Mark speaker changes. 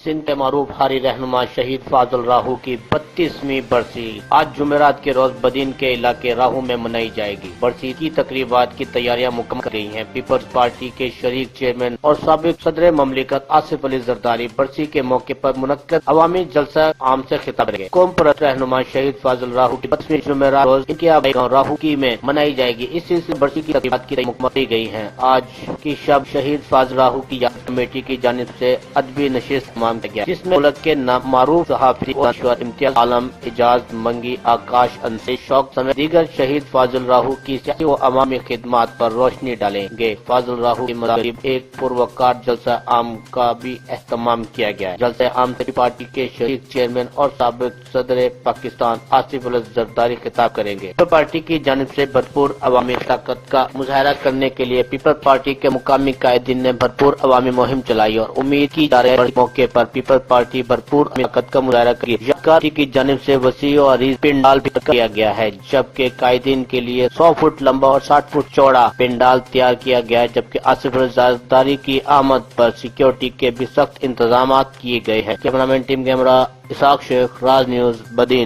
Speaker 1: سندھ کے معروف حاری رہنما شہید فاضل راہو کی 32ویں برسی آج جمعرات کے روز بدین کے علاقے راہو میں منائی جائے گی۔ برسی کی تقریبات کی تیاریاں مکمل کر گئی ہیں۔ پیپلز پارٹی کے شریک چیئرمین اور سابق صدر مملکت آصف علی زرداری برسی کے موقع پر منعقد عوامی جلسہ عام سے خطاب کریں گے۔ قوم پرست رہنما شہید فاضل راہو کی 32ویں جمعرات روز ان کے آبائی گاؤں راہو کی میں منائی جائے گی۔ اس سلسلے برسی کی تقریبات کی تیاریاں مکمل کی گئی ہیں۔ آج کی شب شہید فاضل راہو کی یاد کمیٹی کی جانب سے ادبی نشست گیا، جس میں ملک کے معروف صحافی دانشور امتیاز عالم، اعجاز منگی، آکاش انسی، شوق سمیت دیگر شہید فاضل راہو کی سیاسی و عوامی خدمات پر روشنی ڈالیں گے۔ فاضل راہو کی مذاکرات ایک پروقار جلسہ عام کا بھی اہتمام کیا گیا ہے۔ جلسہ عام سے پارٹی کے شریک چیئرمین اور سابق صدر پاکستان آصف علی زرداری خطاب کریں گے۔ پیپلز پارٹی کی جانب سے بھرپور عوامی طاقت کا مظاہرہ کرنے کے لیے پیپلز پارٹی کے مقامی قائدین نے بھرپور عوامی مہم چلائی اور امید کی جا رہی ہے موقع پر پیپلز پارٹی بھرپور طاقت کا مظاہرہ کرے گی۔ پارٹی کی جانب سے وسیع و عریض پنڈال بھی کیا گیا ہے، جبکہ قائدین کے لیے 100 فٹ لمبا اور 60 فٹ چوڑا پنڈال تیار کیا گیا ہے، جبکہ آصف علی زرداری کی آمد پر سیکیورٹی کے بھی سخت انتظامات کیے گئے ہیں۔ کیمرہ مین ٹیم کیمرہ اسحاق شیخ، راز نیوز، بدین۔